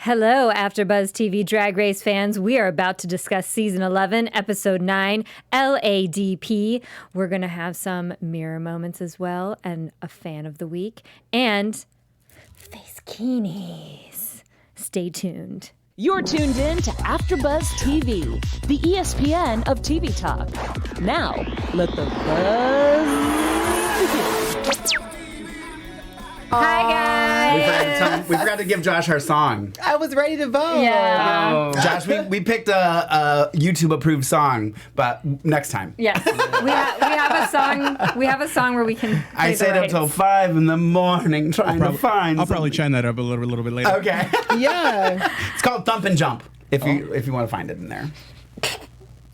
Hello, AfterBuzz TV Drag Race fans. We are about to discuss Season 11, Episode 9, LADP. We're going to have some mirror moments as well, and a fan of the week, and face keenies. Stay tuned. You're tuned in to AfterBuzz TV, the ESPN of TV talk. Now, let the buzz begin. Hi, guys. We forgot to give Josh our song. I was ready to vote. Yeah. Josh, we picked a YouTube-approved song, but next time. Yes. We have a song. We have a song where we can. I stayed up till 5 in the morning trying to find. I'll probably chime that up a little bit later. Okay. Yeah. It's called Thump and Jump. If you want to find it in there.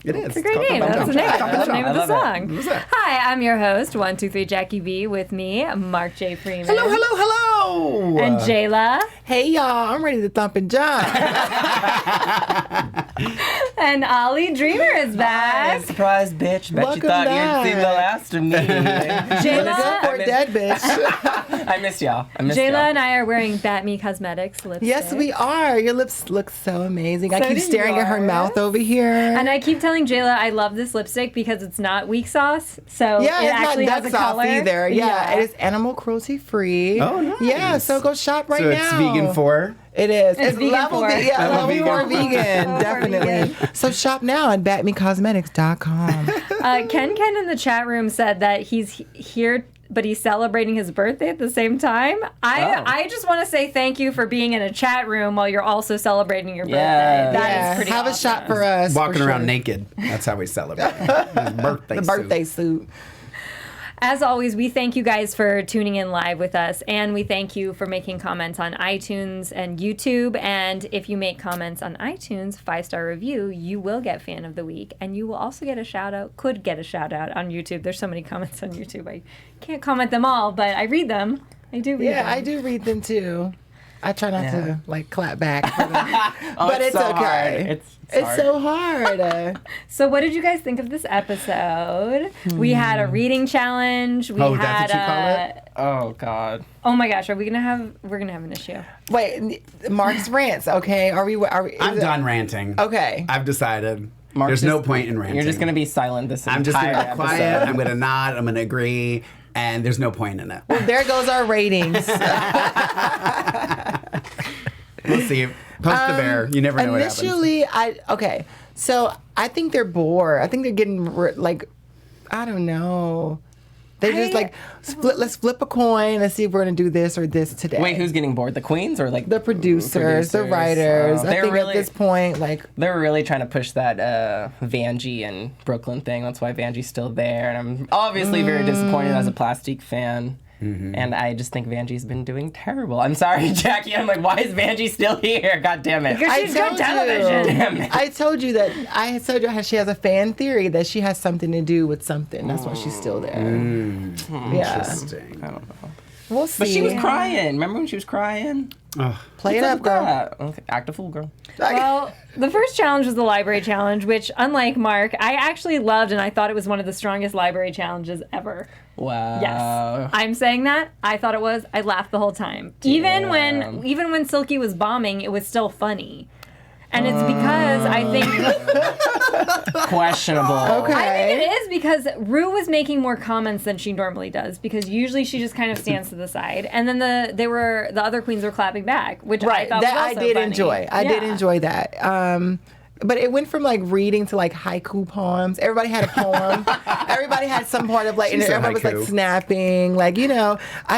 It is. It's a great name. That's the name. That's the name of the song. Who's that? Hi, I'm your host, 123 Jackie B. With me, Mark J. Freeman. Hello. And Jayla. Hey, y'all. I'm ready to thump and jump. And Ollie Dreamer is back. Surprise, bitch. Bet Welcome you thought back. you'd see the last of me. Jayla, Poor dead bitch. I miss y'all. Jayla and I are wearing Batme Cosmetics lipstick. Yes, we are. Your lips look so amazing. I So keep do staring at her yours. mouth over here. And I keep telling Jayla I love this lipstick because it's not weak sauce. So yeah, it it's actually not has nut a sauce color. either. Yeah, it is animal cruelty free. Oh, nice. Yeah, so go shop right So now. it's vegan for? It is. It's vegan level for. Yeah, Level level 4 vegan. vegan, Level 4 definitely. So shop now at batmecosmetics.com. Ken in the chat room said that he's here, but he's celebrating his birthday at the same time. I just want to say thank you for being in a chat room while you're also celebrating your birthday. Yeah. That is pretty Have awesome. a shot for us. Walking for around sure. naked. That's how we celebrate. His birthday The suit. birthday suit. As always, we thank you guys for tuning in live with us, and we thank you for making comments on iTunes and YouTube. And if you make comments on iTunes, 5-star review, you will get Fan of the Week, and you will also get a shout out. Could get a shout out on YouTube. There's so many comments on YouTube. I can't comment them all, but I read them. I do read them. Yeah, I do read them too. I try not to clap back, for them. Oh, but it's so okay. hard. It's hard. so hard. So what did you guys think of this episode? We had a reading challenge. We Oh, had that's what you call it? Oh, God. Oh my gosh, we're gonna have an issue. Wait, Mark's rants. Okay, are we? I'm done ranting. Okay. I've decided. Mark's There's no just- point in ranting. You're just going to be silent this entire I'm just going to be episode. quiet. I'm going to nod. I'm going to agree. And there's no point in it. Well, there goes our ratings. We'll see. Post the bear. You never know what happens. Initially, so I think they're bored. I think they're getting I don't know. They're just like, let's flip a coin. Let's see if we're going to do this or this today. Wait, who's getting bored? The queens or like The producers, the writers. I They're think really, at this point, they're really trying to push that Vangie and Brooklyn thing. That's why Vangie's still there. And I'm obviously very disappointed as a Plastique fan. Mm-hmm. And I just think Vangie's been doing terrible. I'm sorry, Jackie. I'm like, why is Vangie still here? God damn it. Because she's good television. Damn it. I told you how she has a fan theory that she has something to do with something. That's why she's still there. Yeah. Interesting. I don't know. We'll see. But she was crying. Remember when she was crying? Oh, Play it up, girl. Okay. Act a fool, girl. Well, the first challenge was the library challenge, which, unlike Mark, I actually loved, and I thought it was one of the strongest library challenges ever. Wow. Yes, I'm saying that. I thought it was. I laughed the whole time. Even when Silky was bombing, it was still funny. And it's because I think Questionable. Okay. I think it is because Rue was making more comments than she normally does, because usually she just kind of stands to the side, and then the other queens were clapping back, which I thought was also I did funny. enjoy. I did Yeah. enjoy that. But it went from reading to haiku poems. Everybody had a poem. Everybody had some part of and said everybody haiku. was snapping. I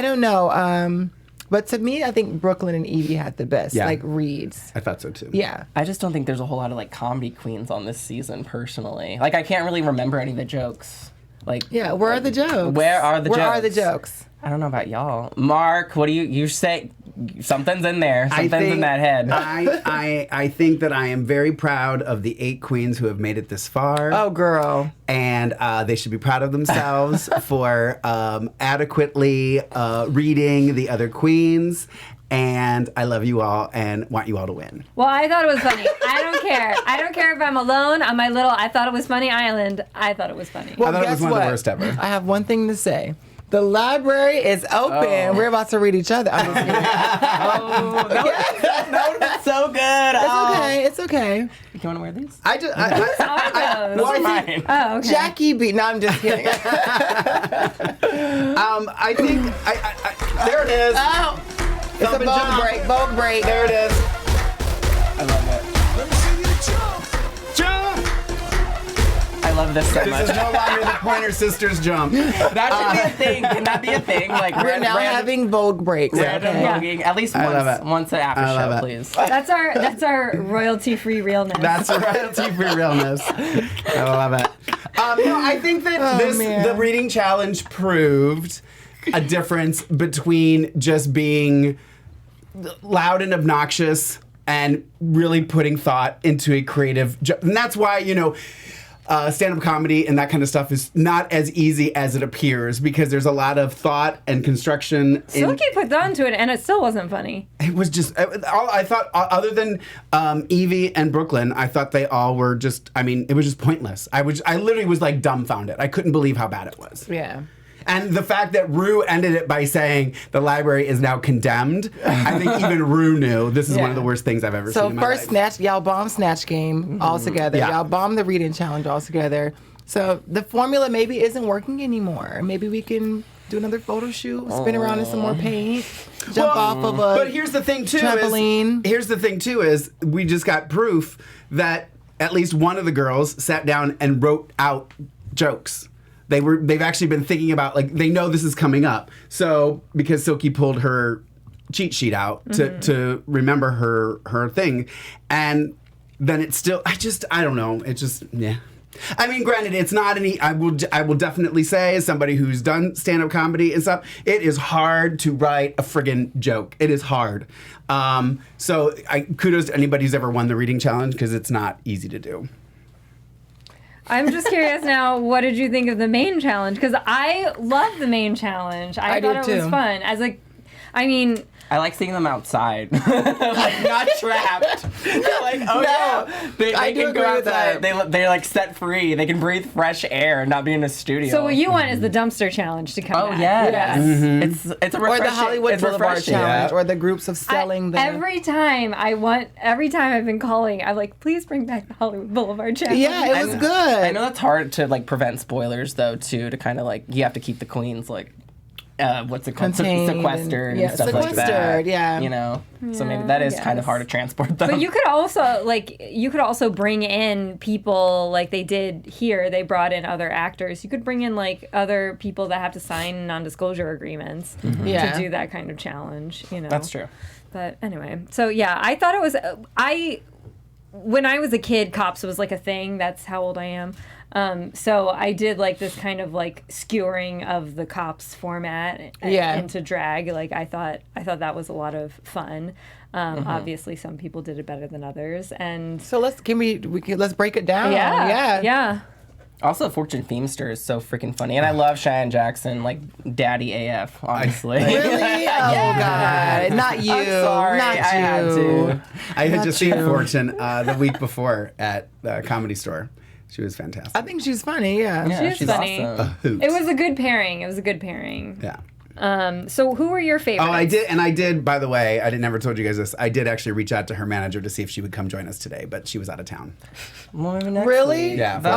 don't know. But to me, I think Brooklyn and Evie had the best reads. I thought so too. Yeah. I just don't think there's a whole lot of comedy queens on this season, personally. I can't really remember any of the jokes. Yeah, where are the jokes? Where are the Where jokes? are the jokes? I don't know about y'all. Mark, what do you say? Something's in there. Something's in that head. I think that I am very proud of the 8 queens who have made it this far. Oh, girl. And they should be proud of themselves for adequately reading the other queens. And I love you all and want you all to win. Well, I thought it was funny. I don't care. I don't care if I'm alone on my little I thought it was funny island. I thought it was funny. Well, I thought it guess was one of the what? worst ever. I have one thing to say. The library is open. We're about to read each other. I'm just kidding. That would have been so it's okay. You want to wear these? I just. Those Well, I are think, Oh, okay. Jackie B. No, I'm just kidding. I think. There it is. Oh, it's a Thumb and Vogue jump. break. Vogue break. There it is. I love it. Jump. I love this so This much. is no longer the Pointer Sisters jump. That should be a thing. Can that be a thing? Like We're now having Vogue breaks. random okay? voguing. At least love it. once an after I love show, it. please. That's our royalty-free realness. That's royalty for realness. I love it. No, I think that man. the reading challenge proved a difference between just being loud and obnoxious and really putting thought into a creative and that's why, stand-up comedy and that kind of stuff is not as easy as it appears because there's a lot of thought and construction. Silky put that into it, and it still wasn't funny. It was just, I thought, other than Evie and Brooklyn, I thought they all were just, it was just pointless. I literally was like dumbfounded. I couldn't believe how bad it was. Yeah. And the fact that Rue ended it by saying the library is now condemned, I think even Rue knew this is one of the worst things I've ever seen So in my first life. snatch, y'all bombed Snatch Game altogether. Yeah. Y'all bombed the reading challenge altogether. So the formula maybe isn't working anymore. Maybe we can do another photo shoot, spin around in some more paint, jump off of a But here's the thing trampoline. Is we just got proof that at least one of the girls sat down and wrote out jokes. They've actually been thinking about, like, they know this is coming up. So because Silky pulled her cheat sheet out to remember her thing, and then it's still I don't know. It just granted, it's not any. I will definitely say, as somebody who's done stand-up comedy and stuff, it is hard to write a friggin' joke. It is hard. So kudos to anybody who's ever won the reading challenge because it's not easy to do. I'm just curious now, what did you think of the main challenge? Because I love the main challenge. I thought did it was too. fun. I like seeing them outside, like not trapped. They're like, they I do can go agree with outside. that. They're like set free. They can breathe fresh air and not be in a studio. So what you want is the dumpster challenge to come Oh back. yeah, it's a or refreshing, the Hollywood it's Boulevard refreshing. challenge, or the groups of selling the. Every time I've been calling, I'm like, please bring back the Hollywood Boulevard challenge. Yeah, it was good. I know that's hard to like prevent spoilers though too. To kind of like you have to keep the queens like. What's it called? Contained Sequestered and and- stuff like that. sequestered, yeah. So maybe that is I kind of guess. hard to transport them. But you could also bring in people like they did here. They brought in other actors. You could bring in like other people that have to sign non-disclosure agreements Yeah. to do that kind of challenge. That's true. But anyway, so yeah, I thought it was. When I was a kid, Cops was like a thing. That's how old I am. So I did like this kind of like skewering of the Cops format into drag. Like I thought that was a lot of fun. Obviously, some people did it better than others, and So let's break it down. yeah. Also, Fortune Feimster is so freaking funny, and I love Cheyenne Jackson, like Daddy AF, honestly. Really? Oh God! Not you. I'm sorry, Not I you. had to. I had Not just seen you. Fortune the week before at the Comedy Store. She was fantastic. I think she's funny. Yeah. Yeah, She's she's funny. awesome. Hoot. It was a good pairing. Yeah. So who were your favorites? Oh, I did, by the way, I never told you guys this. I did actually reach out to her manager to see if she would come join us today, but she was out of town. Well, maybe next Really? week. Yeah. Oh,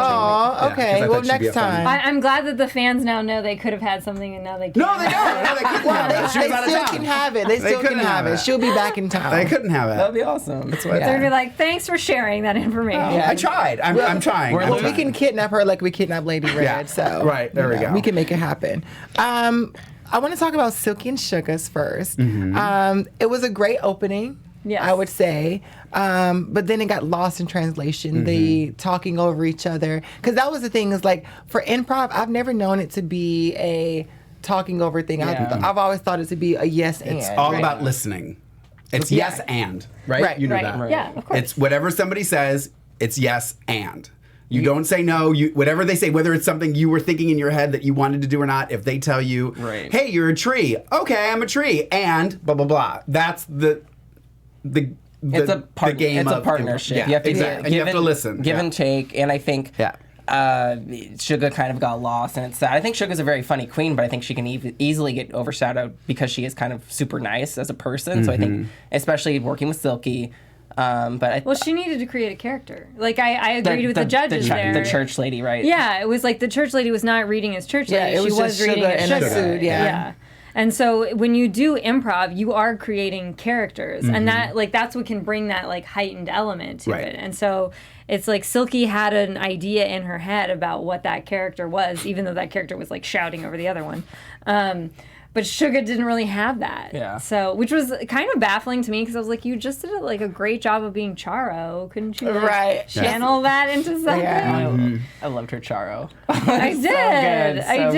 Yeah, okay. 'cause I Well, thought she'd be next a fun- time. I'm glad that the fans now know they could have had something and now they can't. No, they don't. No, they couldn't have it. She They was out of still town. can have it. They still can couldn't have it. She'll be back in town. They couldn't have That would it. be awesome. That's They're gonna be like, thanks for sharing that information. I tried. I'm trying. I'm Well, we trying. can kidnap her like we kidnapped Lady Red. Yeah. So Right, there we go. We can make it happen. I want to talk about Silky and Sugar's first. It was a great opening. Yes. I would say. But then it got lost in translation, the talking over each other. Because that was the thing, is like for improv, I've never known it to be a talking over thing. Yeah. I've always thought it to be a yes and. It's all about listening. It's yes and, right? Right. You know Right. that. Yeah, of course. It's whatever somebody says, it's yes and. You don't say no. Whatever they say, whether it's something you were thinking in your head that you wanted to do or not, if they tell you, Right. hey, you're a tree. Okay, I'm a tree. And blah, blah, blah. That's the game It's a of partnership. Yeah, you have to exactly. And you have to listen. give Yeah. and take. And I think Sugar kind of got lost, and it's sad. I think Sugar's a very funny queen, but I think she can easily get overshadowed because she is kind of super nice as a person. So I think, especially working with Silky, But she needed to create a character. Like, I agreed with the judges there. The church lady, right? Yeah, it was like the church lady was not reading as church lady. Yeah, it was she just was reading sugar as and a sugar. suit, yeah. And so when you do improv, you are creating characters, and that's what can bring that like heightened element to it. And so it's like Silky had an idea in her head about what that character was, even though that character was like shouting over the other one. But Sugar didn't really have that. Yeah. So, which was kind of baffling to me because I was like, you just did like a great job of being Charo. Couldn't you like, channel that into something? Yeah. I loved her Charo. I did. I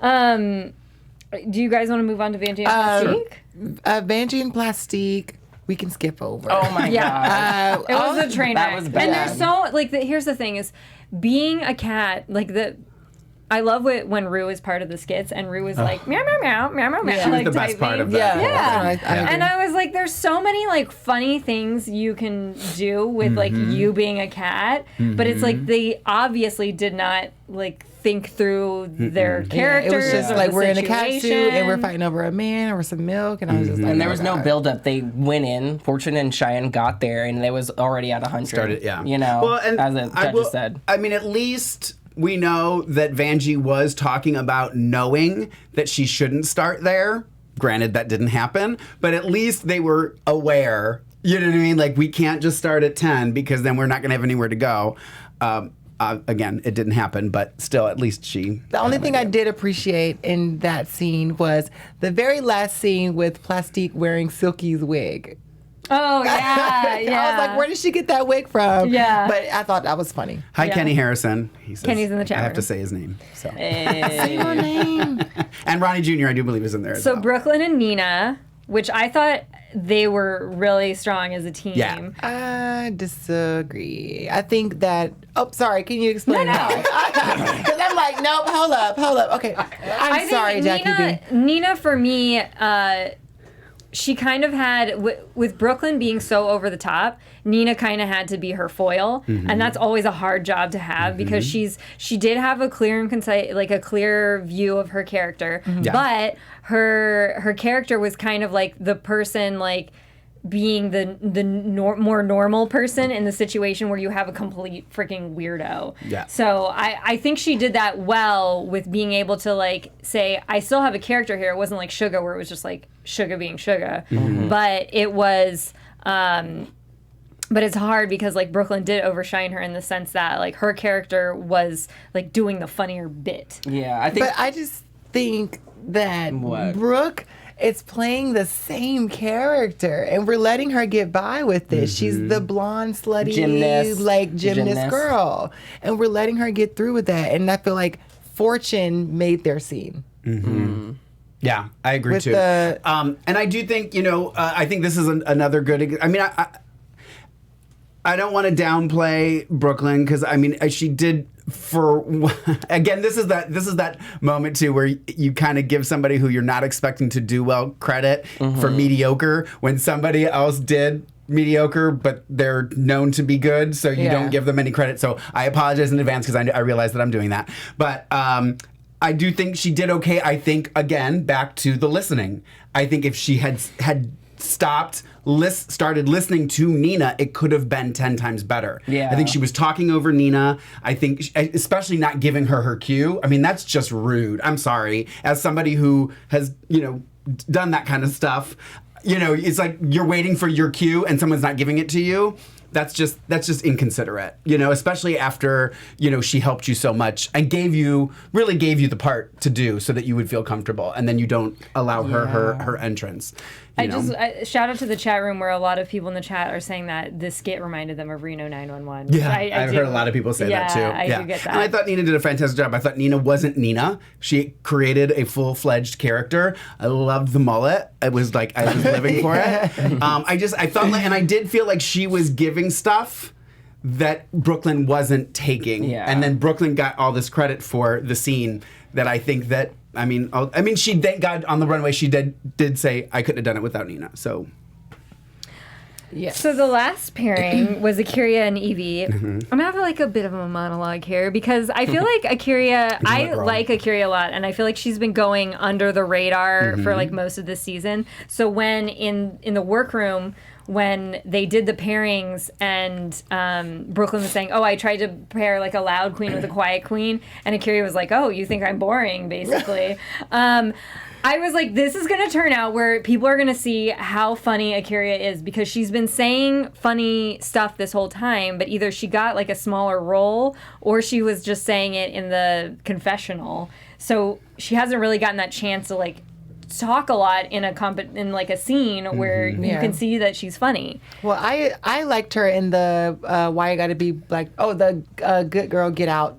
did. Do you guys want to move on to Vangie and Plastique? Vangie and Plastique, we can skip over. Oh my god. It was a train wreck. was bad. And there's so like here's the thing is being a cat like I love when Rue is part of the skits and Rue is like meow meow meow meow meow meow. She was like, the best part of that. Yeah. And I was like, there's so many like funny things you can do with like you being a cat, but it's like they obviously did not like think through their characters. It was just or like the we're in a cat suit situation. and we're fighting over a man or some milk, and I was just like, And there was no build up. They went in, Fortune and Cheyenne got there, and they was already at 100. Started, yeah. You know, well, and as the judges said. I mean, at least we know that Vangie was talking about knowing that she shouldn't start there. Granted, that didn't happen, but at least they were aware. You know what I mean? Like, we can't just start at 10 because then we're not going to have anywhere to go. Again, it didn't happen, but still, at least she... The only thing I did appreciate in that scene was the very last scene with Plastique wearing Silky's wig. Oh, yeah, yeah. I was like, where did she get that wig from? Yeah. But I thought that was funny. Hi, Yeah. Kenny Harrison. He says, Kenny's in the chat I have room. to say his name. So. Say your name. And Ronnie Jr., I do believe, is in there as So well. Brooklyn and Nina, which I thought they were really strong as a team. Yeah. I disagree. I think that... Oh, sorry. Can you explain why? Because I'm like, nope, hold up. Okay. I think sorry, Jackie B. Nina, for me, she kind of had, with Brooklyn being so over the top, Nina kind of had to be her foil, and that's always a hard job to have because she did have a clear and concise, like a clear view of her character, but her character was kind of like the person like being the more normal person in the situation where you have a complete freaking weirdo. Yeah. So I think she did that well with being able to like say, I still have a character here. It wasn't like Sugar where it was just like Sugar being Sugar. But it was but it's hard because like Brooklyn did overshine her in the sense that like her character was like doing the funnier bit. Yeah, I think... But I just think that What? Brooke is playing the same character, and we're letting her get by with this. She's the blonde, slutty, gymnast girl. and we're letting her get through with that. And I feel like Fortune made their scene. Yeah, I agree With too. And I do think, I think this is another good. I mean, I don't want to downplay Brooklyn because I mean she did again. This is that moment too where you kind of give somebody who you're not expecting to do well credit for mediocre when somebody else did mediocre, but they're known to be good, so you don't give them any credit. So I apologize in advance because I realize that I'm doing that, but. I do think she did okay. I think, again, back to the listening. I think if she had started listening to Nina, it could have been 10 times better. Yeah. I think she was talking over Nina. I think, especially not giving her cue. I mean, that's just rude. I'm sorry. As somebody who has, done that kind of stuff, it's like you're waiting for your cue and someone's not giving it to you. That's just inconsiderate, especially after, she helped you so much and really gave you the part to do so that you would feel comfortable. And then you don't allow her entrance. I shout out to the chat room where a lot of people in the chat are saying that this skit reminded them of Reno 911. Yeah, I've heard a lot of people say that too. I do get that. And I thought Nina did a fantastic job. I thought Nina wasn't Nina. She created a full-fledged character. I loved the mullet. It was like I was living for it. I felt like, and I did feel like she was giving stuff that Brooklyn wasn't taking. Yeah. And then Brooklyn got all this credit for the scene that I think that, she, thank God, on the runway, she did say, I couldn't have done it without Nina. So, Yeah. So the last pairing was Akira and Evie. I'm gonna have like a bit of a monologue here because I feel like Akira, I like Akira a lot, and I feel like she's been going under the radar for like most of this season. So when in the workroom when they did the pairings and Brooklyn was saying, oh, I tried to pair like a loud queen with a quiet queen, and Akira was like, oh, you think I'm boring, basically. I was like, this is going to turn out where people are going to see how funny Akira is, because she's been saying funny stuff this whole time, but either she got like a smaller role or she was just saying it in the confessional. So she hasn't really gotten that chance to like talk a lot in in like a scene where you can see that she's funny. Well, I liked her in the Why I Gotta Be Like, the Good Girl Get Out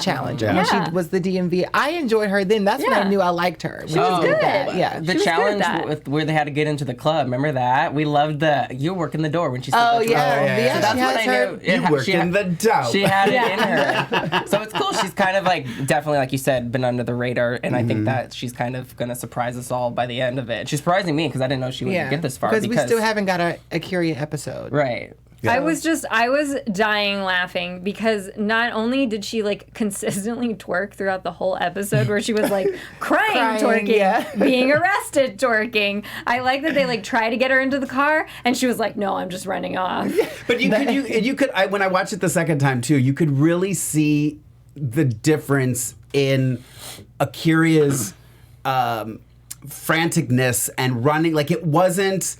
challenge. Yeah. When she was the DMV. I enjoyed her then. That's when I knew I liked her. She was good. Yeah. The challenge with where they had to get into the club. Remember that? We loved you working the door when she said Oh, that. yeah. So that's she when has I her. knew You worked in the dough. She had it in her. So it's cool. She's kind of like, definitely, like you said, been under the radar. And I think that she's kind of going to surprise us all by the end of it. She's surprising me because I didn't know she would get this far. Because we still haven't got a Curia episode. Right. I was dying laughing because not only did she like consistently twerk throughout the whole episode where she was like crying twerking, being arrested twerking. I like that they like try to get her into the car and she was like, no, I'm just running off. But you could when I watched it the second time too, you could really see the difference in Akira's franticness and running. Like, it wasn't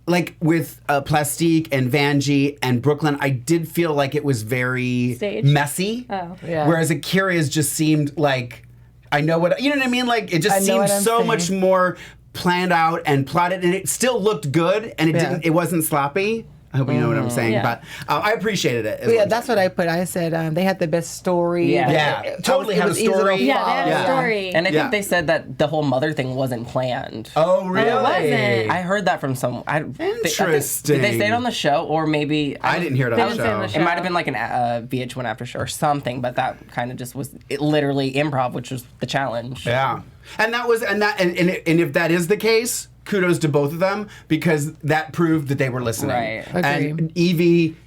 like with Plastique and Vangie and Brooklyn. I did feel like it was very Staged? messy. Oh. Yeah. Whereas Akira's just seemed like, I know what, you know what I mean? Like, it just seemed so much more planned out and plotted, and it still looked good, and it wasn't sloppy. I hope you know what I'm saying, but I appreciated it. Yeah, that's what I put. I said they had the best story. Yeah. Totally had a story. Yeah, they had a story. And I think they said that the whole mother thing wasn't planned. Oh, really? it wasn't. I heard that from some. Interesting. Did they say it on the show, or maybe I didn't hear it on didn't say it on the the show. It might have been like an VH1 after show or something, but that kind of just was literally improv, which was the challenge. Yeah, and if that is the case, kudos to both of them, because that proved that they were listening. Right. And Evie,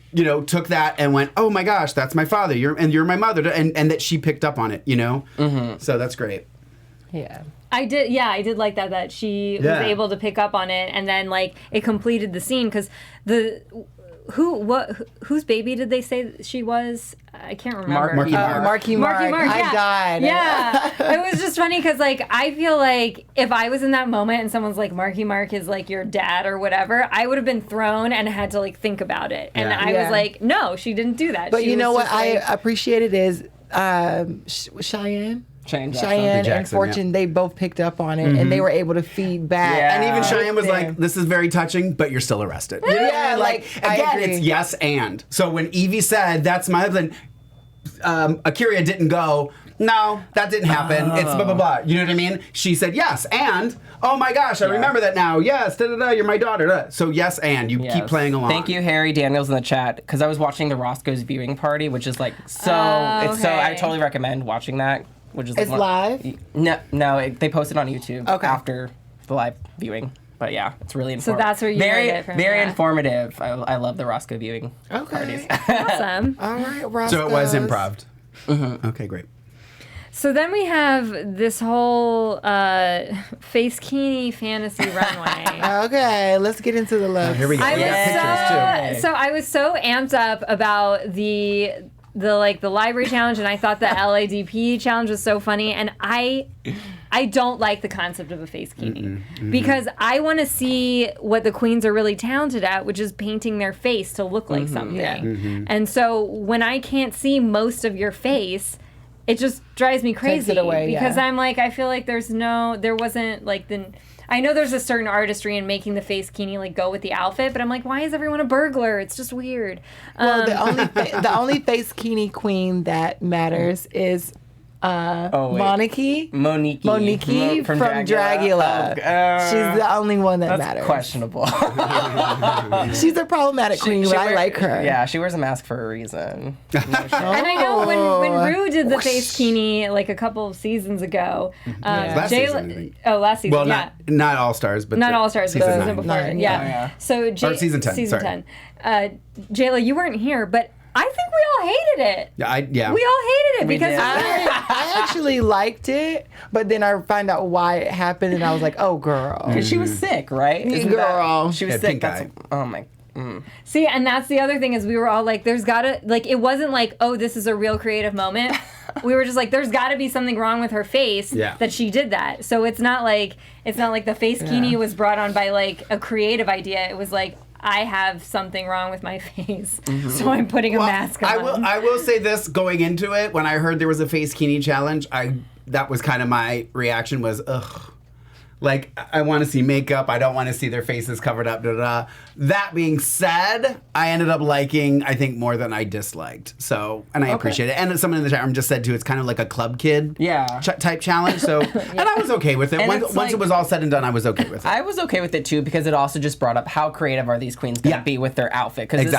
took that and went, "Oh my gosh, that's my father. You're my mother," and that she picked up on it. Mm-hmm. So that's great. Yeah. I did like that she was able to pick up on it, and then like it completed the scene because whose baby did they say she was? I can't remember. Marky Mark. Marky Mark. I died. Yeah. It was just funny because like I feel like if I was in that moment and someone's like Marky Mark is like your dad or whatever, I would have been thrown and had to like think about it. And I was like, no, she didn't do that. But she you know was what just, I like, appreciated is Cheyenne and Jackson, Fortune, they both picked up on it and they were able to feed back. Yeah. And even Cheyenne was Yeah. like, "This is very touching, but you're still arrested." You know what I Yeah, mean? like, I again, agree. it's yes and. So when Evie said, "That's my husband," Akira didn't go, "No, that didn't happen. It's blah blah blah." You know what I mean? She said yes and. Oh my gosh, I remember that now. Yes, da da da. You're my daughter. Da. So yes and. You keep playing along. Thank you, Harry Daniels in the chat, because I was watching the Roscoe's viewing party, which is like so. It's so. I totally recommend watching that. Which is like It's live? No, they posted on YouTube after the live viewing. But yeah, it's really informative. So that's where you very, heard it from. very informative. I love the Roscoe viewing parties. awesome. All right, Roscoe's. So it was improv. Okay, great. So then we have this whole Face Kini fantasy runway. Okay, let's get into the looks. Here we go. I We got pictures too. so I was so amped up about the library challenge, and I thought the LADP challenge was so funny, and I don't like the concept of a face kini because I want to see what the queens are really talented at, which is painting their face to look like something. Yeah. And so when I can't see most of your face, it just drives me crazy. Takes it away, because yeah. I'm like, I feel like there wasn't like I know there's a certain artistry in making the face kini like go with the outfit, but I'm like, why is everyone a burglar? It's just weird. Well, the only face kini queen that matters is Monique from Dragula. She's the only one that That's matters. questionable. She's a problematic queen, but I like her. Yeah, she wears a mask for a reason. And I know when Rue did the face kini like a couple of seasons ago, Last season, I think. last season, Well, not All Stars, but not All Stars, but season the season 9. before. Nine, Yeah. yeah. So Or season 10, Season sorry. 10. Jayla, you weren't here, but I think we all hated it. Yeah. We all hated it because did. I actually liked it, but then I find out why it happened, and I was like, "Oh, girl." Because she was sick, right? Isn't Girl. she was Yeah, sick. pink eye. Oh my. See, and that's the other thing is we were all like, there's gotta, like, it wasn't like, oh, this is a real creative moment. We were just like, there's gotta be something wrong with her face that she did that. So it's not like the face kini was brought on by like a creative idea. It was like, I have something wrong with my face, so I'm putting a mask on. I will say this going into it, when I heard there was a face kini challenge, that was kind of my reaction was, ugh. Like, I want to see makeup. I don't want to see their faces covered up. Da, da, da. That being said, I ended up liking, I think, more than I disliked. So, and I appreciate it. And someone in the chat room just said, too, it's kind of like a club kid type challenge. So, and I was okay with it. Once it was all said and done, I was okay with it. I was okay with it, too, because it also just brought up how creative are these queens going to be with their outfit. Because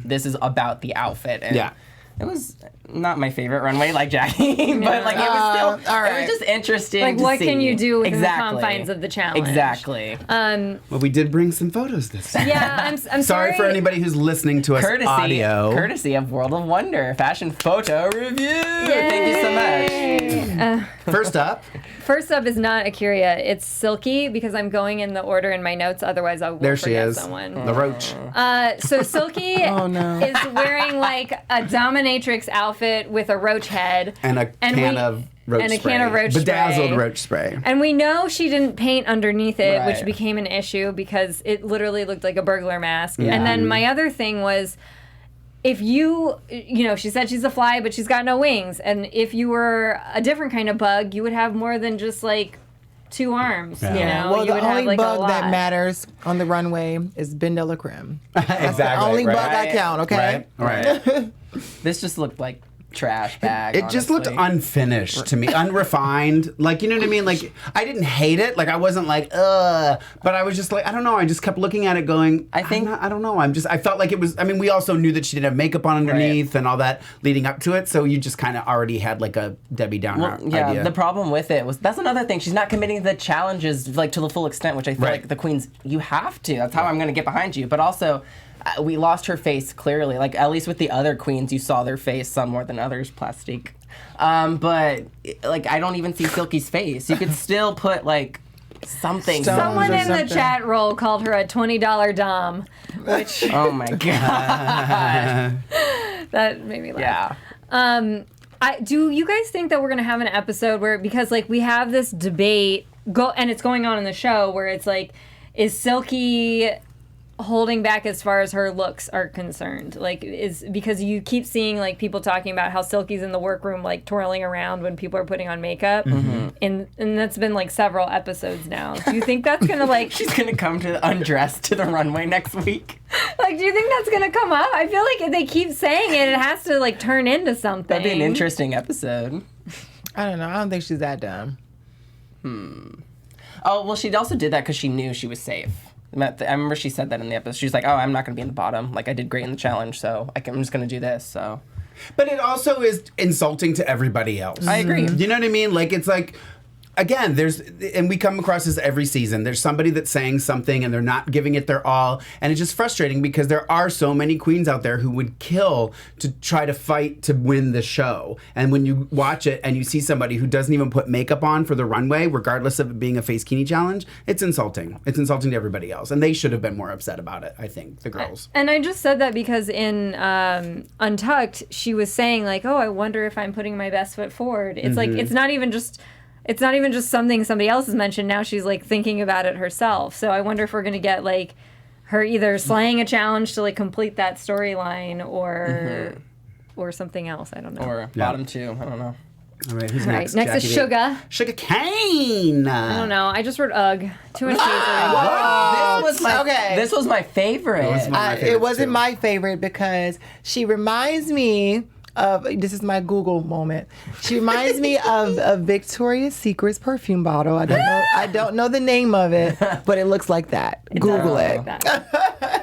this is about the outfit. And it was not my favorite runway, like Jackie, but like it was still, it was just interesting. Like, to what see. can you do within the confines of the challenge? Exactly. Well, we did bring some photos this time. Yeah, I'm sorry for anybody who's listening to us audio. Courtesy of World of Wonder Fashion Photo Review. Thank you so much. First up is not Akira. It's Silky because I'm going in the order in my notes. Otherwise, I will forget someone. The roach. So Silky is wearing like a dominatrix outfit with a roach head and a can of roach spray. Bedazzled roach spray. And we know she didn't paint underneath it, which became an issue because it literally looked like a burglar mask. Yeah. And then my other thing was, if she said she's a fly, but she's got no wings. And if you were a different kind of bug, you would have more than just like 2 arms. Yeah. You know, Well, you would the only have, like, bug a lot. that matters on the runway is Ben de la Creme. Exactly. The only bug I count, okay? Right. This just looked like trash bag. It just looked unfinished to me, unrefined. Like, you know what I mean? Like, I didn't hate it. Like, I wasn't like, ugh. But I was just like, I don't know. I just kept looking at it going, I don't know. I felt like it was, I mean, we also knew that she didn't have makeup on underneath and all that leading up to it. So you just kind of already had like a Debbie Downer idea. The problem with it was, that's another thing. She's not committing to the challenges like to the full extent, which I feel like the queens, you have to. That's how I'm going to get behind you. But also, we lost her face clearly. Like, at least with the other queens, you saw their face, some more than others, Plastique. But, like, I don't even see Silky's face. You could still put, like, something. Someone in the chat roll called her a $20 dom, which... Oh, my God. That made me laugh. Yeah. Do you guys think that we're going to have an episode where, because, like, we have this debate, and it's going on in the show, where it's like, is Silky holding back as far as her looks are concerned? Like, is because you keep seeing like people talking about how Silky's in the workroom like twirling around when people are putting on makeup, and that's been like several episodes now. Do you think that's gonna like she's gonna come to undressed to the runway next week? Like, do you think that's gonna come up? I feel like if they keep saying it, it has to like turn into something. That'd be an interesting episode. I don't know. I don't think she's that dumb. Oh, well, she also did that because she knew she was safe. I remember she said that in the episode. She was like, oh, I'm not going to be in the bottom. Like, I did great in the challenge, so I'm just going to do this, so. But it also is insulting to everybody else. I agree. You know what I mean? Like, it's like, again, and we come across this every season. There's somebody that's saying something and they're not giving it their all. And it's just frustrating because there are so many queens out there who would kill to try to fight to win the show. And when you watch it and you see somebody who doesn't even put makeup on for the runway, regardless of it being a face kini challenge, it's insulting. It's insulting to everybody else. And they should have been more upset about it, I think, the girls. And I just said that because in Untucked, she was saying like, oh, I wonder if I'm putting my best foot forward. It's like, it's not even just something somebody else has mentioned. Now she's like thinking about it herself. So I wonder if we're gonna get like her either slaying a challenge to like complete that storyline or something else. I don't know. Or bottom 2. I don't know. All right, who's next? Next Jackie? is Sugar. Sugar Cane. I don't know. I just wrote UGG. 2 and 2. This was my favorite. It wasn't my favorite because she reminds me of, this is my Google moment. She reminds me of Victoria's Secret's perfume bottle. I don't know the name of it, but it looks like that. Google it.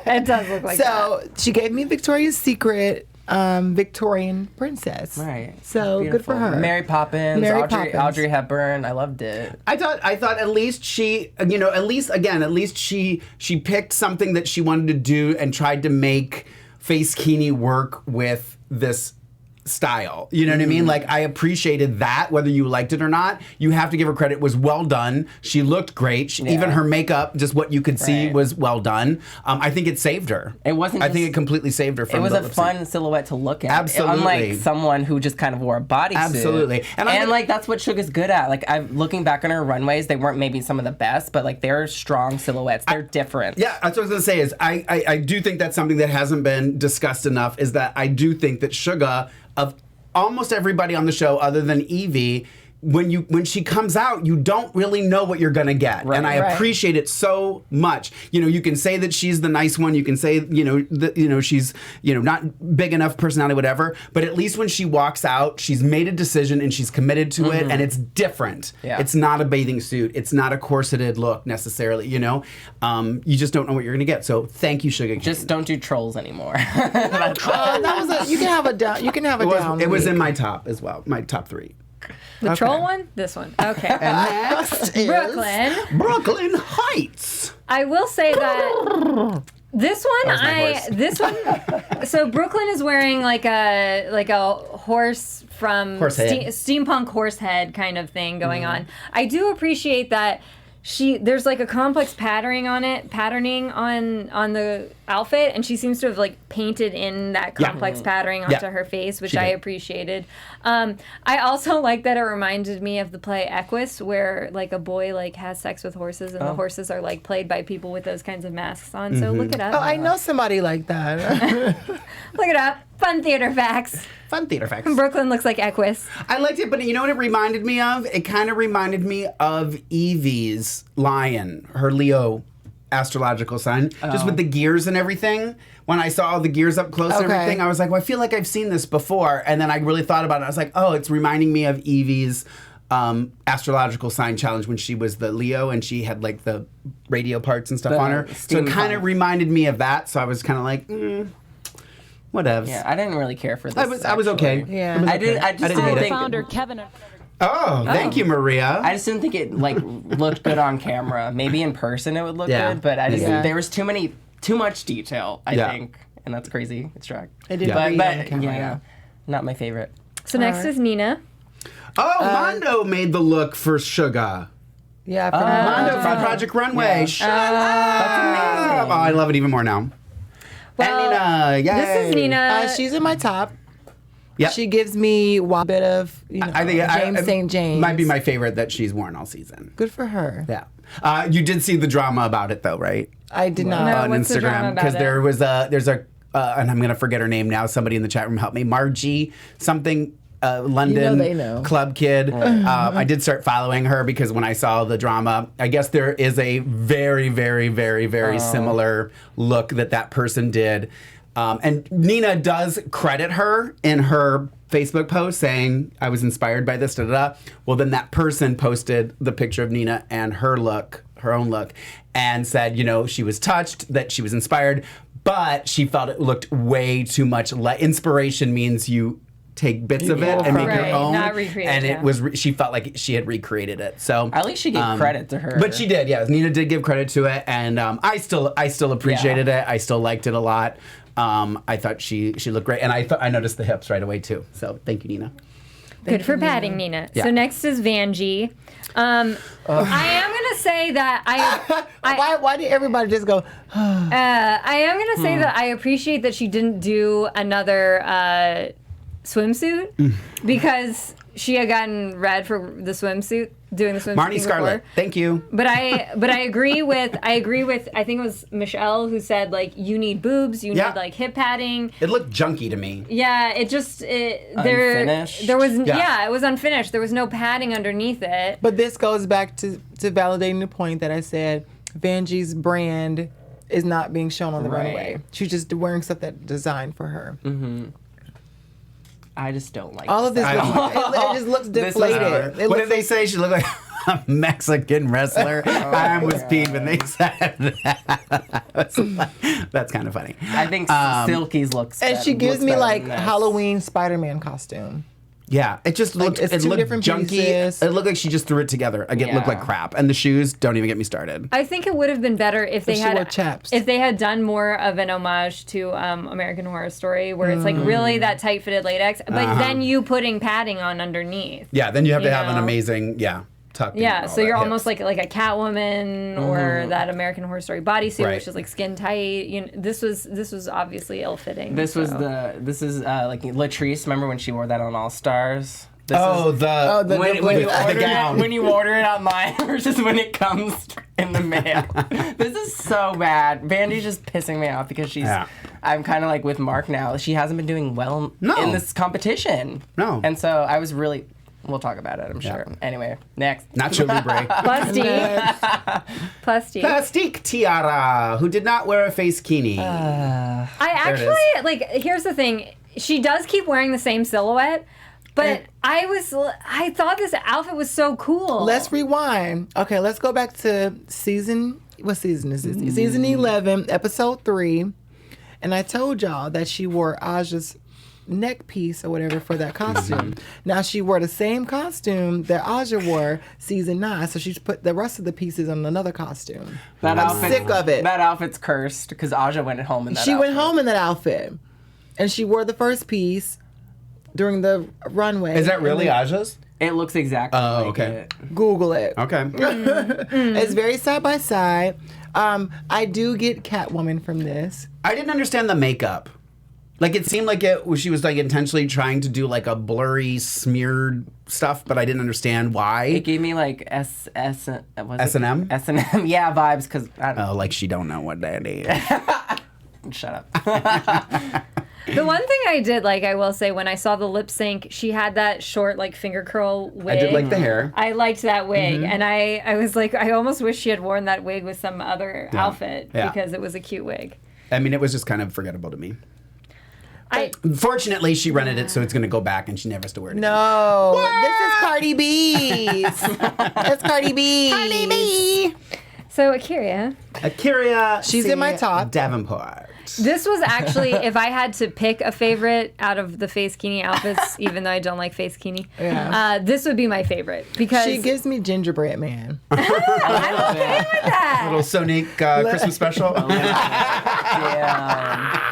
It does look like that. So she gave me Victoria's Secret Victorian princess. Right. So good for her. Mary Poppins, Audrey Hepburn. I loved it. I thought at least she, at least she picked something that she wanted to do and tried to make face kini work with this style. You know what I mean? Like, I appreciated that, whether you liked it or not. You have to give her credit. It was well done. She looked great. Even her makeup, just what you could see, was well done. I think it saved her. It wasn't. I think it completely saved her from It was the a lip sync. fun silhouette to look at. Absolutely. Unlike someone who just kind of wore a bodysuit. Absolutely. And like, that's what Suga's good at. Like, looking back on her runways, they weren't maybe some of the best, but like, they're strong silhouettes. They're different. Yeah, that's what I was going to say is I do think that's something that hasn't been discussed enough, is that I do think that Suga, of almost everybody on the show other than Evie, when she comes out, you don't really know what you're gonna get, and I appreciate it so much. You know, you can say that she's the nice one, you can say she's not big enough personality, whatever. But at least when she walks out, she's made a decision and she's committed to it, and it's different. Yeah. It's not a bathing suit. It's not a corseted look necessarily. You know, you just don't know what you're gonna get. So thank you, Suga. Just don't do trolls anymore. You can have a down. You can have a down. It was in my top as well. My top 3. The troll one? This one. Okay. And next is Brooklyn Heights. I will say that this one, so Brooklyn is wearing like a horse from steampunk horse head kind of thing going on. I do appreciate that there's like a complex patterning on the outfit, and she seems to have like painted in that complex patterning onto her face, which I appreciated. I also like that it reminded me of the play Equus, where like a boy like has sex with horses, and the horses are like played by people with those kinds of masks on. So look it up. Oh, I know somebody like that. Look it up. Fun theater facts. Fun theater facts. Brooklyn looks like Equus. I liked it, but you know what it reminded me of? It kind of reminded me of Evie's lion, her Leo astrological sign, just with the gears and everything. When I saw all the gears up close and everything, I was like, well, I feel like I've seen this before. And then I really thought about it. I was like, oh, it's reminding me of Evie's astrological sign challenge when she was the Leo and she had like the radio parts and stuff on her. So it kind of reminded me of that. So I was kind of like, whatever. Yeah, I didn't really care for this. I was okay. Yeah. I just didn't think Founder Keven. Oh, thank you, Maria. I just didn't think it like looked good on camera. Maybe in person it would look good, but I just there was too much detail. I think, and that's crazy. It's drag. It did, but not my favorite. So next is Nina. Oh, Mondo made the look for Suga. Yeah, Mondo from Project Runway. Yeah. Shut up! That's amazing. Oh, I love it even more now. Well, and Nina, yay. This is Nina. she's in my top. Yep. She gives me a bit of, I think James St. James. Might be my favorite that she's worn all season. Good for her. Yeah. You did see the drama about it though, right? I did not. No, On what's the drama Instagram, about because it? there's a and I'm gonna forget her name now. Somebody in the chat room help me. Margie something. London they know. club kid. I did start following her because when I saw the drama, I guess there is a very, very, very, very similar look that person did. And Nina does credit her in her Facebook post saying, I was inspired by this, da-da-da. Well, then that person posted the picture of Nina and her look, her own look, and said, she was touched, that she was inspired, but she felt it looked way too much inspiration means you take bits of it and make your own, not recreate, and it was she felt like she had recreated it. So at least she gave credit to her. But she did, yes. Nina did give credit to it, and I still appreciated it. I still liked it a lot. I thought she looked great, and I noticed the hips right away too. So thank you, Nina. Good for padding, Nina. Yeah. So next is Vangie. I am gonna say that why did everybody just go? I am gonna say that I appreciate that she didn't do another swimsuit because she had gotten red for the swimsuit, doing the swimsuit. Marnie Scarlet, before. thank you. But I agree with I think it was Michelle who said like you need boobs, you need like hip padding. It looked junky to me. Yeah, Unfinished? there was it was unfinished. There was no padding underneath it. But this goes back to validating the point that I said. Vangie's brand is not being shown on the runway. She's just wearing stuff that's designed for her. Mm-hmm. I just don't like all of this. It just looks deflated. What did they say? She looked like a Mexican wrestler. I almost peed when they said that. That's kind of funny. I think Silky's looks. And she gives me like this. Halloween Spider-Man costume. Yeah, it just looked, it's it two looked different junky. pieces. It looked like she just threw it together. Like, it looked like crap. And the shoes, don't even get me started. I think it would have been better if they she had wore chaps. if they had done more of an homage to American Horror Story, where it's like really that tight fitted latex, but then you putting padding on underneath. Yeah, then you have to have an know? amazing, tuck. Yeah, so you're almost like a Catwoman or that American Horror Story bodysuit, which is like skin tight. You know, this was obviously ill fitting. This is like Latrice. Remember when she wore that on All Stars? the gown. When you order it online versus when it comes in the mail. This is so bad. Vandy's just pissing me off because I'm kind of like with Mark now. She hasn't been doing well in this competition. No. And so I was really... We'll talk about it, I'm sure. Anyway, next. Nacho Libre. Plastique Tiara, who did not wear a face kini. I actually, here's the thing. She does keep wearing the same silhouette, but I thought this outfit was so cool. Let's rewind. Okay, let's go back to what season is this? Season 11, episode 3. And I told y'all that she wore Aja's neck piece or whatever for that costume. Now she wore the same costume that Aja wore season 9, so she's put the rest of the pieces on another costume. I'm sick of it. That outfit's cursed because Aja went home in that She went home in that outfit. And she wore the first piece during the runway. Is that really Aja's? It looks exactly like it. Google it. Okay. It's very side by side. I do get Catwoman from this. I didn't understand the makeup. Like, it seemed like she was like intentionally trying to do like a blurry, smeared stuff, but I didn't understand why. It gave me like S&M? S&M, yeah, vibes, because like she don't know what that is. Shut up. The one thing I did like, I will say, when I saw the lip sync, she had that short, like, finger curl wig. I did like the hair. I liked that wig. And I was like, I almost wish she had worn that wig with some other outfit because it was a cute wig. I mean, it was just kind of forgettable to me. Fortunately, she rented it, so it's going to go back, and she never has to wear it. No, this is Cardi B's. That's Cardi B. Cardi B. So Akira, she's in my top. Davenport. This was actually, if I had to pick a favorite out of the face kini outfits, even though I don't like face kini, this would be my favorite because she gives me gingerbread man. I'm okay with that. Little Sonic Christmas special.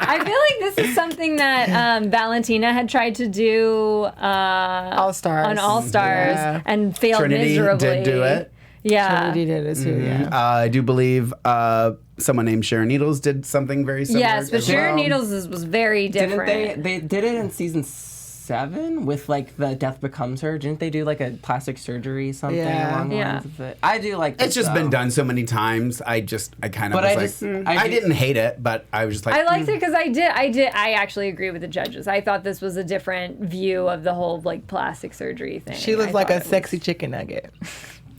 I feel like this is something that Valentina had tried to do All Stars on All Stars and failed Trinity miserably. did do it. Yeah. Trinity did it too, I do believe someone named Sharon Needles did something very similar. Yes, but Sharon Needles was very different. Didn't they did it in season 7 with like the Death Becomes Her? Didn't they do like a plastic surgery something along the lines of it? I do like this, it's just been done so many times. I kind of I didn't hate it, but I was just like I liked it because I actually agree with the judges. I thought this was a different view of the whole like plastic surgery thing. She looks like a sexy chicken nugget.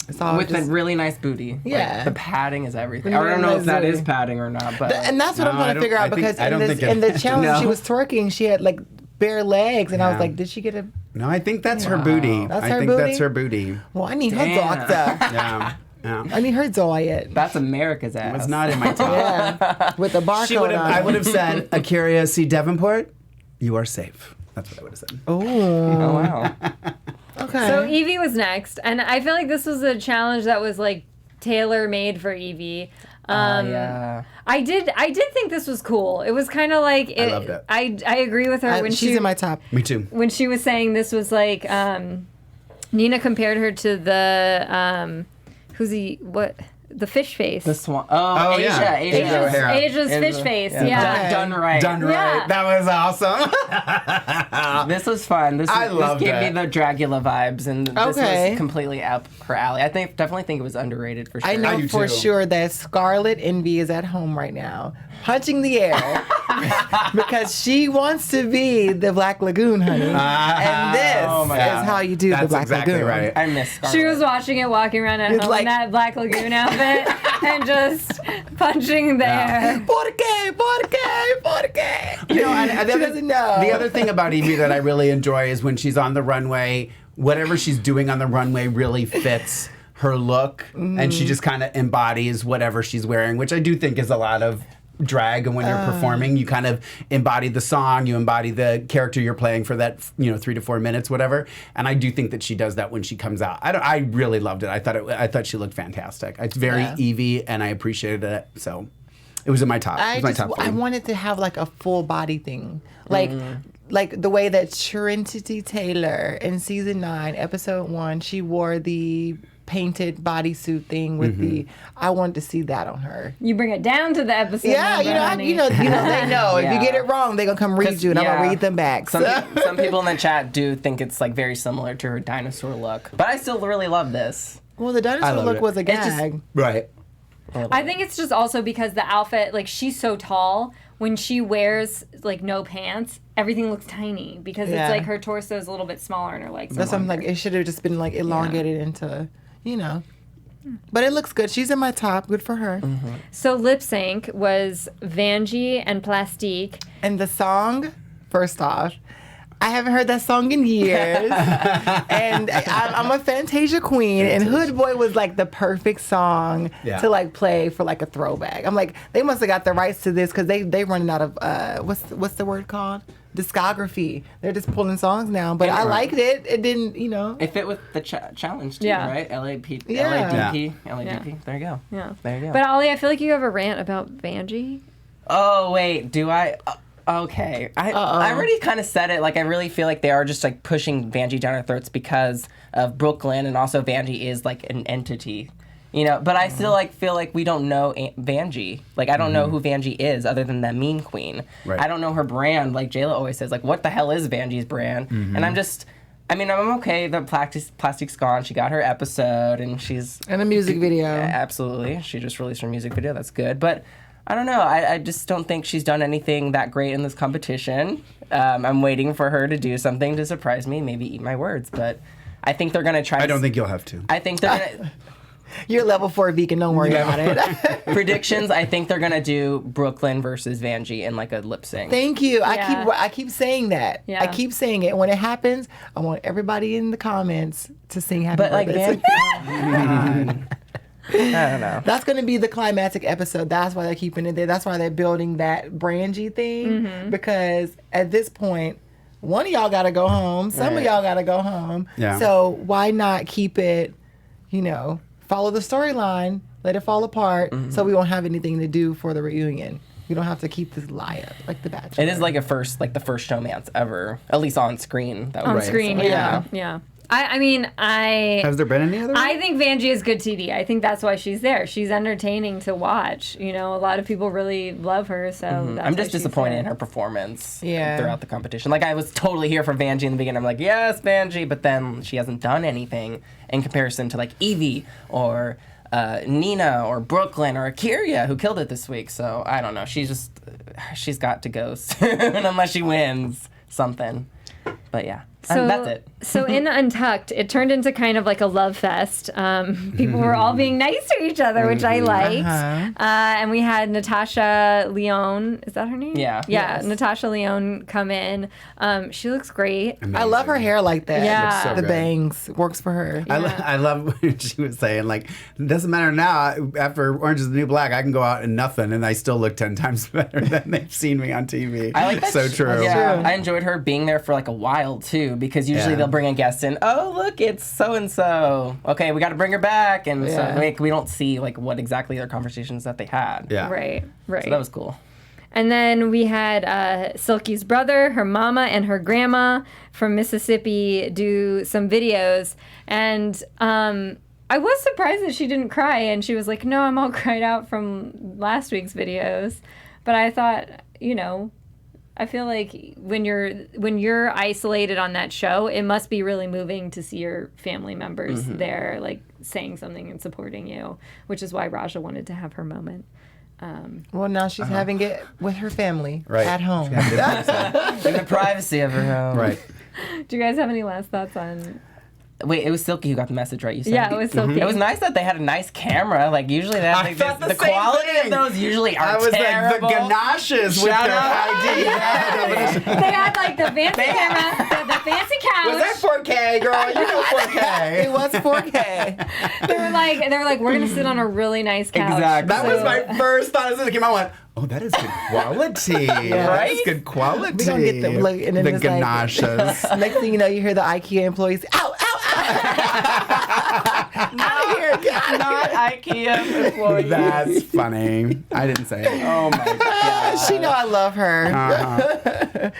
With a really nice booty. Yeah. Like, the padding is everything. I don't know if that is padding or not, but and that's what I'm trying to figure out because in the challenge she was twerking, she had like bare legs, and I was like, did she get a? No, I think that's her booty. That's I her think booty? that's her booty. Well, I need her doctor. Yeah. I need her diet. That's America's ass. It was not in my top. With the barcode on. I would have said, Akira C. Davenport, you are safe. That's what I would have said. Oh wow. Okay. So Evie was next, and I feel like this was a challenge that was like tailor made for Evie. Yeah. I did think this was cool. It was kind of like I loved it. I agree with her when she's in my top. Me too. When she was saying this was like Nina compared her to the the fish face. The swan. Oh, Asia. Asia's fish face. Yeah. Done right. Done right. Yeah. That was awesome. This was fun. This gave me the Dragula vibes, and this was completely up her alley. I definitely think it was underrated for sure. I know for sure that Scarlet Envy is at home right now, punching the air because she wants to be the Black Lagoon, honey. And this is how you do the Black Lagoon. Right. I miss Scarlet. She was watching it, walking around at home in that Black Lagoon outfit and just punching the air. Porque. You know, and the other thing about Evie that I really enjoy is when she's on the runway, whatever she's doing on the runway really fits her look, and she just kind of embodies whatever she's wearing, which I do think is a lot of drag, and when you're performing, you kind of embody the song, you embody the character you're playing for that 3 to 4 minutes, whatever. And I do think that she does that when she comes out. I really loved it. I thought she looked fantastic. It's very Evie, and I appreciated it. So it was in my top. It was my top 3. I wanted to have like a full body thing, like the way that Trinity Taylor in season 9, episode 1, she wore the painted bodysuit thing with I wanted to see that on her. You bring it down to the episode. Yeah, you know, they know. If you get it wrong, they're gonna come read you, and I'm gonna read them back. Some people in the chat do think it's like very similar to her dinosaur look, but I still really love this. Well, the dinosaur look was a gag. Right. I think it's just also because the outfit, like, she's so tall. When she wears like no pants, everything looks tiny because it's like her torso is a little bit smaller and her legs. That's something like it should have just been like elongated into, But it looks good. She's in my top. Good for her. So lip sync was Vangie and Plastique. And the song, first off, I haven't heard that song in years. And I'm a Fantasia queen, and Hood Boy was like the perfect song to like play for like a throwback. I'm like, they must have got the rights to this because they running out of what's the word called? Discography. They're just pulling songs now. But I liked it. It didn't, It fit with the challenge too, right? LADP. LADP. There you go. Yeah. There you go. But Ollie, I feel like you have a rant about Vangie. Oh wait, do I? Okay, I already kind of said it. Like, I really feel like they are just like pushing Vangie down our throats because of Brooklyn, and also Vangie is like an entity, But I still like feel like we don't know Vangie. Like, I don't know who Vangie is other than the mean queen. Right. I don't know her brand. Like J-Lo always says, like, what the hell is Vangie's brand? And I'm okay. The Plastique's gone. She got her episode, and she's in a music video. Absolutely, she just released her music video. That's good, but. I don't know. I just don't think she's done anything that great in this competition. I'm waiting for her to do something to surprise me, maybe eat my words. But I think they're going to try. I don't think you'll have to. I think they're going to. You're level 4 vegan. Don't worry about it. Predictions. I think they're going to do Brooklyn versus Vangie in like a lip sync. Thank you. Yeah. I keep saying that. Yeah. I keep saying it. When it happens, I want everybody in the comments to sing happy But like birthday. I don't know. That's going to be the climactic episode. That's why they're keeping it there. That's why they're building that Brangie thing. Because at this point, one of y'all got to go home. Some of y'all got to go home. Yeah. So why not keep it, follow the storyline, let it fall apart, so we won't have anything to do for the reunion. You don't have to keep this lie up like The Bachelor. It is like the first showmance ever, at least on screen. That On was screen, yeah. Has there been any other? I think Vangie is good TV. I think that's why she's there. She's entertaining to watch. A lot of people really love her, so that's I'm just why she's disappointed there. in her performance throughout the competition. Like, I was totally here for Vangie in the beginning. I'm like, yes, Vangie, but then she hasn't done anything in comparison to like Evie or Nina or Brooklyn or Kyria, who killed it this week. So I don't know. She's got to go soon unless she wins something. But yeah. So that's it. So in Untucked, it turned into kind of like a love fest. People were all being nice to each other, which I liked. And we had Natasha Lyonne. Is that her name? Yeah. Yeah, Yes. Natasha Lyonne come in. She looks great. I love her hair like that. Yeah. So the good. bangs works for her. I love when she was saying, like, it doesn't matter now. After Orange is the New Black, I can go out in nothing, and I still look 10 times better than they've seen me on TV. I like that. So true. Yeah, True. I enjoyed her being there for like a while too, because usually they'll bring a guest in. Oh, look, it's so and so. Okay, we got to bring her back, and so like, we don't see like what exactly their conversations that they had. Yeah. Right. So that was cool. And then we had Silky's brother, her mama, and her grandma from Mississippi do some videos. And I was surprised that she didn't cry. And she was like, no, I'm all cried out from last week's videos. But I thought, I feel like when you're isolated on that show, it must be really moving to see your family members there, like saying something and supporting you, which is why Raja wanted to have her moment. Well, now she's having it with her family at home. In the privacy of her home. Right. Do you guys have any last thoughts on? Wait, it was Silky who got the message, right? You said. Yeah, it was Silky. It was nice that they had a nice camera. Like, usually they have I thought the the same quality thing. of those usually are I was terrible. like the ganaches with Shout their out. ID. They had like the fancy camera, the fancy couch. Was that 4K, girl? You know 4K. It was 4K. They were like, we're gonna sit on a really nice couch. Exactly. That was my first thought as soon as it came out. I went, Oh, that is good quality. Yeah. That is good quality. We gonna get them, look, and then the it's like- ganaches. Next thing you know, you hear the IKEA employees, ow, ow, ow. Out of here, get out of Not IKEA employees. That's funny. I didn't say it. Oh my god. She know I love her. Uh-huh.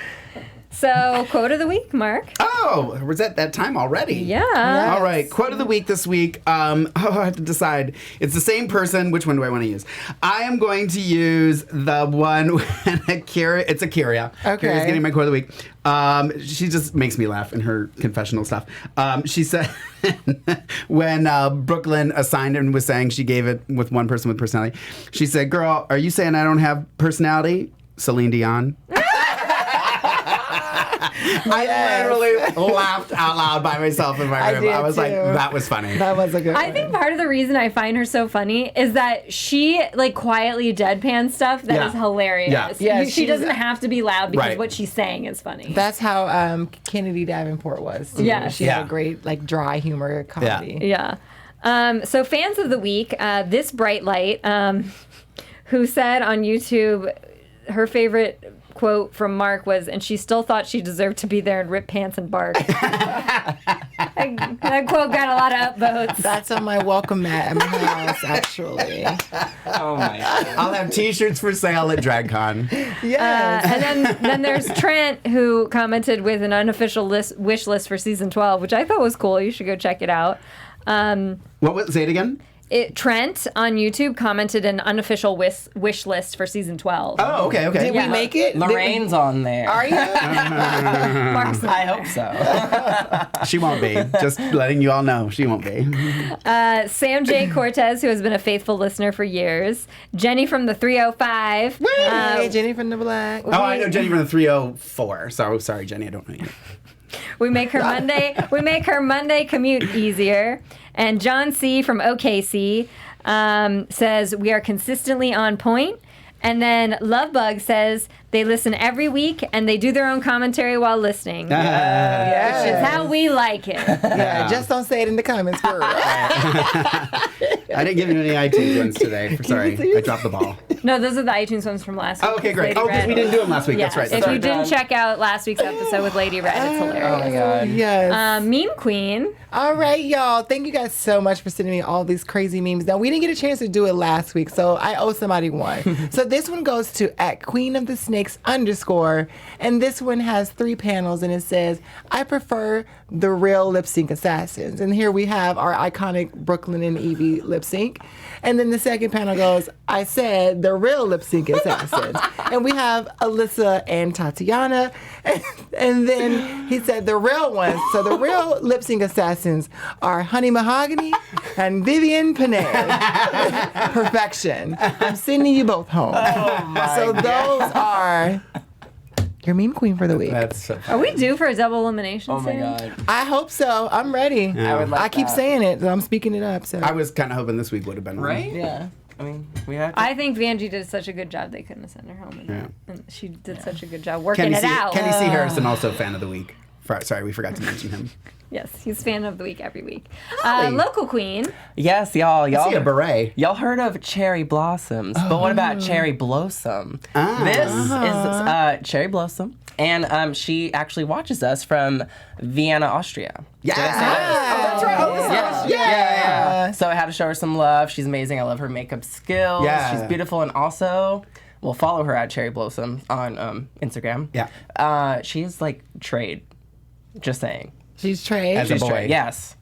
So, quote of the week, Mark. Oh, was that time already? Yeah. All right, quote of the week this week. I have to decide. It's the same person. Which one do I want to use? I am going to use the one when Akira. It's Akira. Okay. Akira's getting my quote of the week. She just makes me laugh in her confessional stuff. She said when Brooklyn assigned and was saying she gave it with one person with personality. She said, "Girl, are you saying I don't have personality?" Celine Dion. I literally laughed out loud by myself in my room. did I was like, too. that was funny. That was a good I one. think part of the reason I find her so funny is that she like quietly deadpan stuff that Yeah. is hilarious. Yeah. Yeah, she she's- doesn't have to be loud because Right. what she's saying is funny. That's how Kennedy Davenport was, too. Yes. She had a great, like, dry humor comedy. Yeah. So fans of the week, this bright light, who said on YouTube her favorite quote from Mark was, and she still thought she deserved to be there and rip pants and bark. that quote got a lot of upvotes. That's on my welcome mat at my house, actually. Oh my god. I'll have T-shirts for sale at DragCon. Yes. And then there's Trent, who commented with an unofficial wish list for season 12, which I thought was cool. You should go check it out. What was? Say it again. Trent on YouTube commented an unofficial wish list for season 12. Oh, okay. Did we make it? Lorraine's on there. Are you? Mark's I hope so. She won't be. Just letting you all know, she won't be. Sam J. Cortez, who has been a faithful listener for years. Jenny from the 305. Hey, Jenny from the Black. Oh, I know Jenny from the 304. So sorry, Jenny, I don't know you. We make her Monday commute easier. And John C. from OKC says we are consistently on point. And then Lovebug says they listen every week and they do their own commentary while listening. Which is how we like it. Yeah, just don't say it in the comments, girl. I didn't give you any iTunes ones today. Sorry, I dropped the ball. No, those are the iTunes ones from last week. Oh, okay, with great. Lady Oh, because Red. we didn't do them last week. Yes. That's right. If That's you right. didn't check out last week's episode with Lady Red, it's Oh my hilarious. god. Yes. Meme Queen. All right, y'all. Thank you guys so much for sending me all these crazy memes. Now, we didn't get a chance to do it last week, so I owe somebody one. So this one goes to @QueenOfTheSnakes_, and this one has 3 panels, and it says, I prefer the real lip sync assassins. And here we have our iconic Brooklyn and Evie lip sync. And then the second panel goes, I said the real lip sync assassins. And we have Alyssa and Tatiana. And then he said the real ones. So the real lip sync assassins are Honey Mahogany and Vivian Panay. Perfection. I'm sending you both home. Oh my So those are your meme queen for the week. That's so Are we due for a double elimination Oh my soon? god. I hope so. I'm ready. I would like I keep that. saying it. So I'm speaking it up. So I was kind of hoping this week would have been one. Right? yeah. I mean, we have to. I think Vangie did such a good job they couldn't have sent her home. And she did such a good job working Kenny it C. out. Kenny C. Harrison, also fan of the week. Sorry, we forgot to mention him. Yes, he's fan of the week every week. Really? Local queen. Yes, y'all. I see a beret. Y'all heard of cherry blossoms, but what about cherry blossom? Ah. This is cherry blossom, and she actually watches us from Vienna, Austria. Yeah. Did I say that? Oh, that's right. Yeah. So I had to show her some love. She's amazing. I love her makeup skills. Yeah. She's beautiful, and also, we'll follow her at Cherry Blossom on Instagram. Yeah. She's like trade. Just saying. She's Trey. As a She's boy. trade. Yes.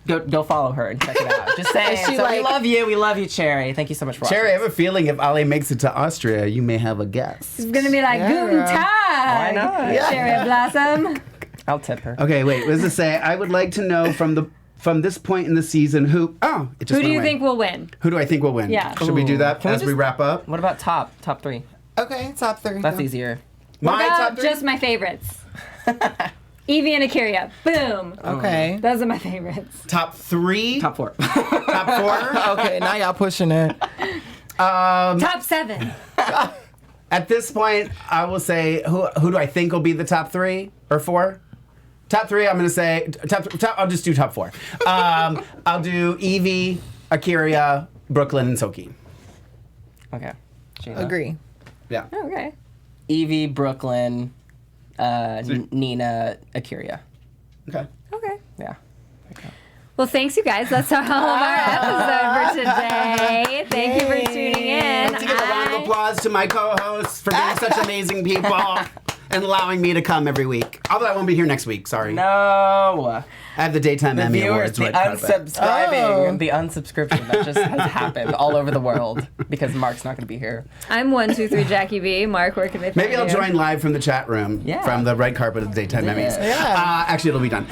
Go follow her and check it out. Just saying. Is she So like- we love you, Cherry. Thank you so much for watching. Cherry, I have a feeling if Ali makes it to Austria, you may have a guest. It's gonna be like Yeah. Guten Tag. Why not? Yeah. Cherry Blossom. I'll tip her. Okay, wait. What does it say? I would like to know from this point in the season who. Oh, it just Who went do you away. think will win? Who do I think will win? Yeah. Should we do that Can we as we just- wrap up? What about top 3? Okay, top 3. That's easier. What My about top 3. just my favorites? Evie and Akira. Boom. Okay. Those are my favorites. Top 3. Top 4. Top 4. Okay, now y'all pushing it. Top 7. At this point, I will say who do I think will be the top 3 or 4? Top 3, I'm going to say top. I'll just do top 4. I'll do Evie, Akira, Brooklyn, and Soki. Okay. Sheila. Agree. Yeah. Oh, okay. Evie, Brooklyn, Nina, Akira. Okay. Okay. Yeah. Well, thanks, you guys. That's all of our episode for today. Thank you for tuning in. Let's give a round of applause to my co-hosts for being such amazing people and allowing me to come every week. Although I won't be here next week. Sorry. No. I have the Daytime Emmy Viewers, Awards. the red carpet. unsubscribing, the unsubscription that just has happened all over the world because Mark's not going to be here. I'm 123 Jackie B. Mark, where can they find Maybe I'll you? join live from the chat room from the red carpet of the Daytime Emmys. Actually, it'll be done.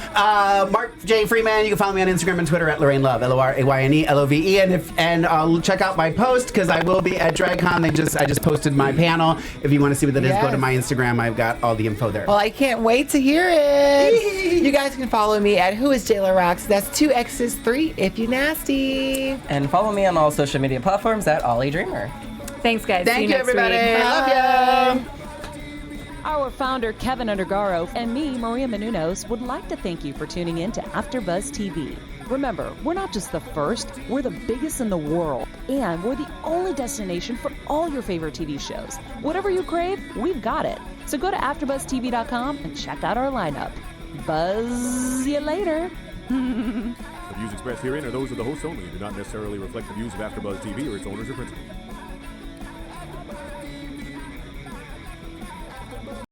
Mark J. Freeman, you can follow me on Instagram and Twitter at Lorraine Love, LORAYNE, and I'll check out my post because I will be at DragCon. I just posted my panel. If you want to see what that is, go to my Instagram. I've got all the info there. Well, I can't wait to hear it. You guys can follow me at Who is Jayla Rocks. That's 2 X's 3 if you nasty. And follow me on all social media platforms at Ollie Dreamer. Thanks, guys. Thank See you, next everybody. week. I love you. Our founder, Keven Undergaro, and me, Maria Menounos, would like to thank you for tuning in to AfterBuzz TV. Remember, we're not just the first, we're the biggest in the world. And we're the only destination for all your favorite TV shows. Whatever you crave, we've got it. So go to AfterBuzzTV.com and check out our lineup. Buzz you later. The views expressed herein are those of the hosts only and do not necessarily reflect the views of AfterBuzz TV or its owners or principals.